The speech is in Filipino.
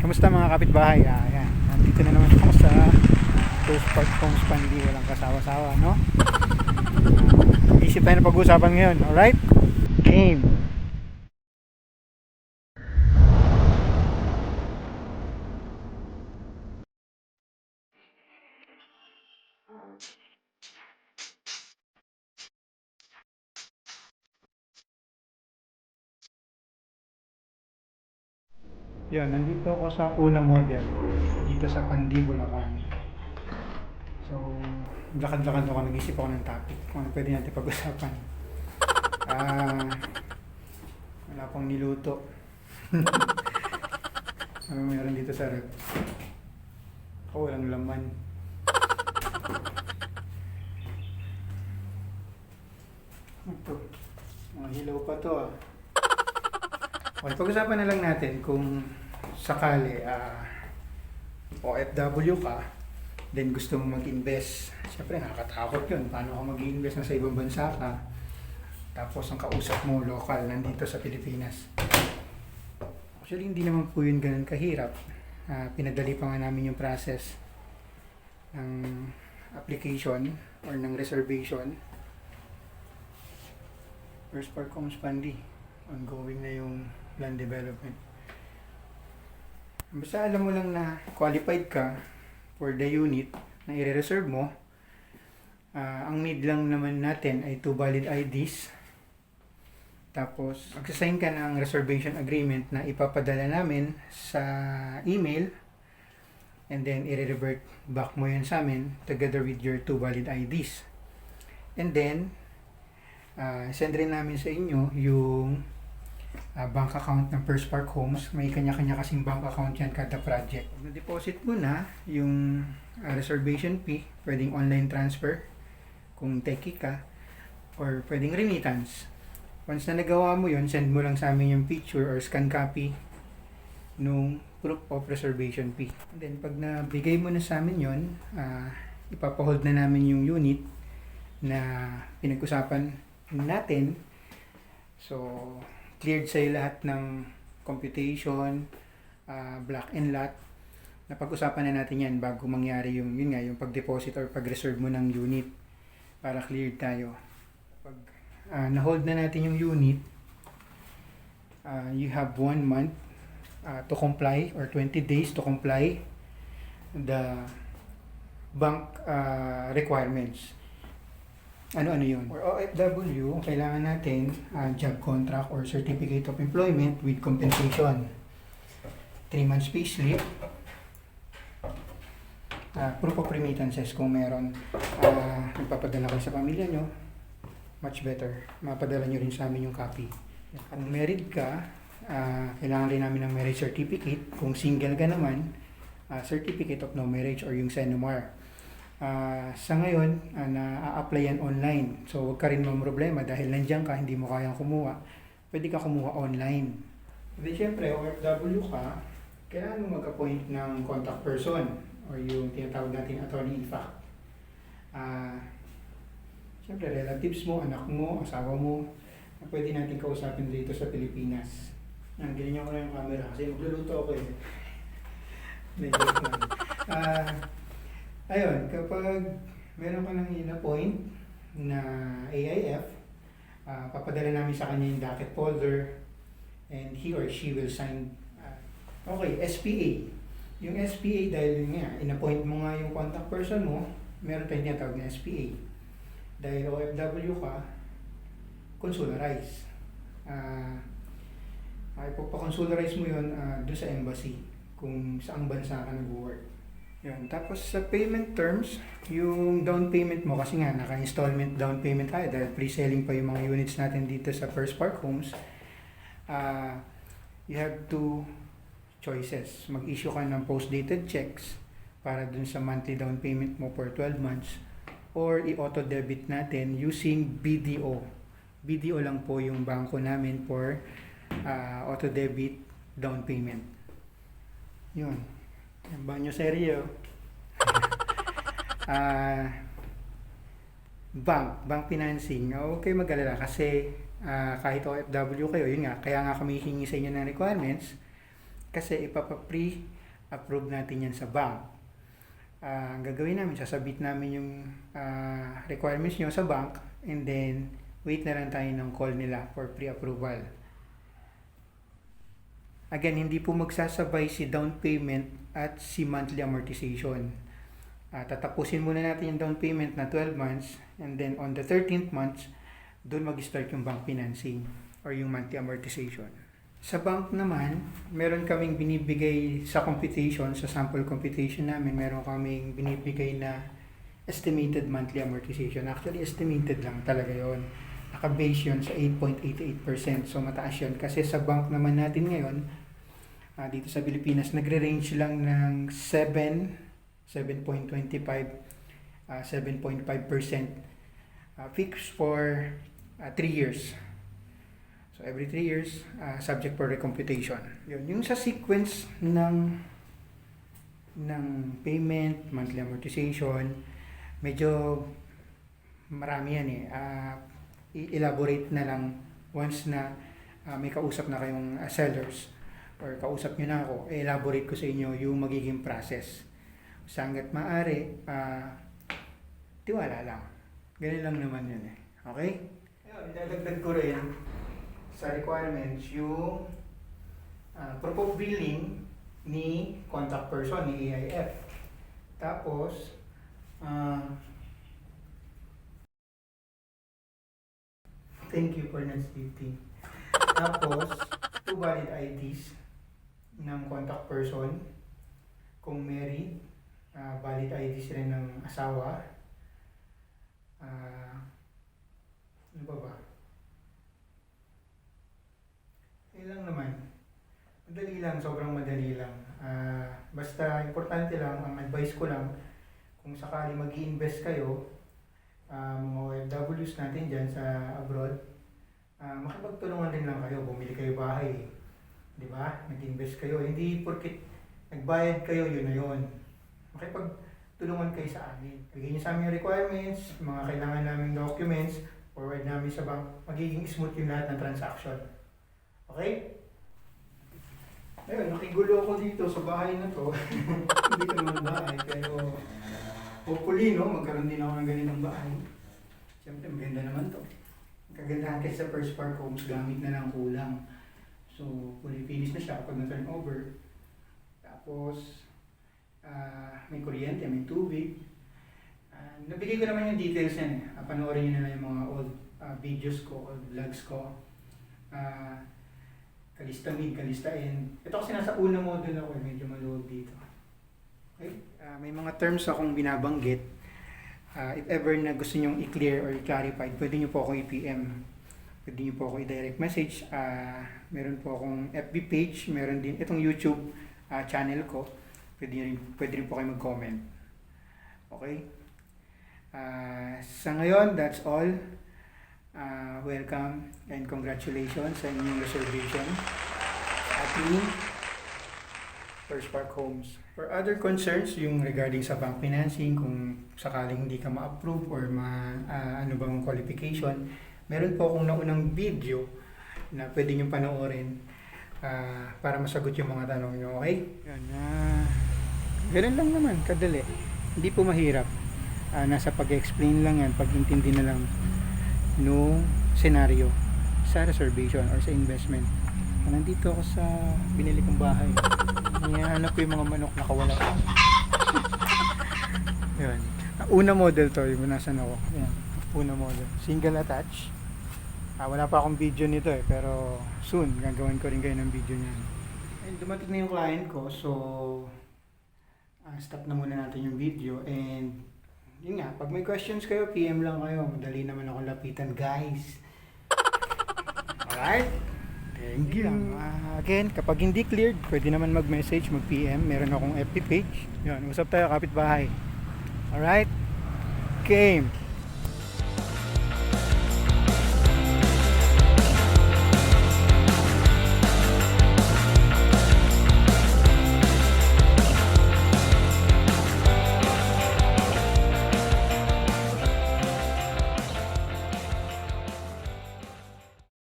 Kamusta mga kapitbahay? Ayan, nandito na naman ako sa First Park Homes Pandi, walang kasawa-sawa, no? Isip tayo na pag-uusapan ngayon, alright? Game! Yan, nandito ako sa unang model, dito sa Pandi, Bulacan. So, lakad-lakad ako, nag-isip ako ng topic kung ano pwede natin pag-usapan. Ah, wala pang niluto. Ano meron dito sa rep? Ako, walang laman. Ito, mga hilaw pa to ah. Okay, pag-usapan na lang natin kung sakali OFW ka, then gusto mo mag-invest. Siyempre, nakakatakot yun. Paano ka mag-invest na sa ibang bansa ka? Tapos ang kausap mo, local, nandito sa Pilipinas. Actually, hindi naman po yun ganun kahirap. Pinadali pa nga namin yung process ng application or ng reservation. First Park Homes Pandi. Ongoing na yung land development. Basta alam mo lang na qualified ka for the unit na i-reserve mo. Ang need lang naman natin ay 2 valid IDs. Tapos, magsasign ka ng reservation agreement na ipapadala namin sa email. And then, i-revert back mo yun sa amin together with your 2 valid IDs. And then, send rin namin sa inyo yung bank account ng First Park Homes. May kanya-kanya kasing bank account yan kada project. Na-deposit mo na yung reservation fee, pwedeng online transfer kung techie ka, or pwedeng remittance. Once na nagawa mo yun, send mo lang sa amin yung picture or scan copy nung proof of reservation fee. And then pag nabigay mo na sa amin yun, ipapahold na namin yung unit na pinag-usapan natin. So, cleared sa'yo lahat ng computation, block and lot. Napag-usapan na natin yan bago mangyari yung pag-deposit or pag-reserve mo ng unit para cleared tayo. Pag na-hold na natin yung unit, you have 1 month to comply or 20 days to comply the bank requirements. Ano yun? For OFW, kailangan natin job contract or certificate of employment with compensation. 3 months pay slip. Proof of remittances kung meron. Ipapadala kayo sa pamilya nyo, much better. Mapadala nyo rin sa amin yung copy. Kung married ka, kailangan rin namin ng marriage certificate. Kung single ka naman, certificate of no marriage or yung SENOMAR. Sa ngayon, na-apply yan online. So, huwag ka rin problema dahil nandiyan ka, hindi mo kayang kumuha. Pwede ka kumuha online. Then, syempre, OFW ka, kailangan mo mag-appoint ng contact person or yung tinatawag natin attorney in fact. Syempre, relatives mo, anak mo, asawa mo, na pwede natin kausapin dito sa Pilipinas. Ganyan ko na yung camera kasi magluluto ako eh. Medyo ayun, kapag meron ka nang in-appoint na AIF, papadala namin sa kanya yung docket folder and he or she will sign. Okay, SPA. Yung SPA dahil nga, in-appoint mo nga yung contact person mo, meron tayong tinatawag na SPA. Dahil OFW ka, consularize. Ipapakonsularize mo yun doon sa embassy kung saang bansa ka nag-work. Yan. Tapos sa payment terms, yung down payment mo, kasi nga naka-installment down payment tayo dahil pre-selling pa yung mga units natin dito sa First Park Homes, you have 2 choices. Mag-issue ka ng post-dated checks para dun sa monthly down payment mo for 12 months or i-auto-debit natin using BDO. BDO lang po yung bangko namin for auto-debit down payment. Yun. Banyo seryo. Bank financing. Okay mag-alala kasi kahit OFW kayo, yun nga, kaya nga kami hingi sa inyo ng requirements. Kasi ipapa-pre-approve natin yan sa bank. Ang gagawin namin, sasabit namin yung requirements nyo sa bank, and then wait na lang tayo ng call nila for pre-approval. Again, hindi po magsasabay si down payment at si monthly amortization. Tatapusin muna natin yung down payment na 12 months, and then on the 13th month, doon mag-start yung bank financing or yung monthly amortization. Sa bank naman, meron kaming binibigay sa computation, sa sample computation namin, meron kaming binibigay na estimated monthly amortization. Actually, estimated lang talaga yon. Naka-base yun sa 8.88%. So, mataas yun. Kasi sa bank naman natin ngayon, dito sa Pilipinas, nagre-range lang ng 7.25, 7.5% fixed for 3 years. So, every 3 years, subject for recomputation. Yun. Yung sa sequence ng payment, monthly amortization, medyo marami yan eh. I-elaborate na lang once na may kausap na kayong sellers or kausap nyo na ako, i-elaborate ko sa inyo yung magiging process. So, hanggat maaari, tiwala lang. Ganun lang naman yun eh. Okay? Ayun, idadagdag ko rin sa requirements yung proof of billing ni contact person, ni AIF. Tapos, thank you for not stating. Tapos, 2 valid IDs ng contact person. Kung married, valid IDs rin ng asawa. Ano ba? Yun lang naman. Madali lang, sobrang madali lang. Basta importante lang, ang advice ko lang, kung sakali mag-i-invest kayo, mga OFWs natin dyan sa abroad, makipagtulungan din lang kayo, bumili kayo bahay, di ba? Nag-invest kayo, hindi porkit nagbayad kayo, yun na yun. Makipagtulungan kayo sa amin. Bigyan nyo sa amin yung requirements, mga kailangan naming documents, forward namin sa bank, magiging smooth yung lahat ng transaction. Okay? Ayun, nakigulo ako dito sa bahay na to. Hindi ko naman bahay, pero hopefully, no, magkaroon din ako ng ganitong bahay. Siyempre, maganda naman to. Kagandahan kasi sa First Park Homes, gamit na lang kulang. So, fully finished na siya kapag na-turn over. Tapos, may kuryente, may tubig. Nabigay ko naman yung details yan. Panoorin nyo na lang yung mga old videos ko, old vlogs ko. Kalista mid, kalista end. Ito kasi nasa una model ako, medyo maluwag dito. Okay? May mga terms akong binabanggit. If ever na gusto nyong i-clear or i-clarify, pwede nyo po ako i-PM. Pwede nyo po ako i-direct message. Meron po akong FB page, meron din itong YouTube channel ko. Pwede rin po kayo mag-comment. Okay? Sa ngayon, that's all. Welcome and congratulations sa inyong reservation sa ating First Park Homes. For other concerns, yung regarding sa bank financing, kung sakaling hindi ka ma-approve or ano bang qualification, meron po akong naunang video na pwede nyo panoorin para masagot yung mga tanong nyo, okay? Yan, ganun lang naman, kadali. Hindi po mahirap. Nasa pag-explain lang yan, pag-intindi na lang no scenario sa reservation or sa investment. Nandito ako sa binili kong bahay. Hinahanap ko yung mga manok na kawala. Yun. Una model to, yung nasan ako. Yan. Una model. Single attach. Wala pa akong video nito pero soon gagawin ko rin kayo ng video niyan. And dumating na yung client ko, so stop na muna natin yung video, and yun nga, pag may questions kayo, PM lang kayo. Madali naman ako lapitan, guys. Alright? Thank you. Again, kapag hindi cleared, pwede naman mag-message, mag-PM. Meron akong FB page. Yun, usap tayo, kapitbahay. Alright? Game.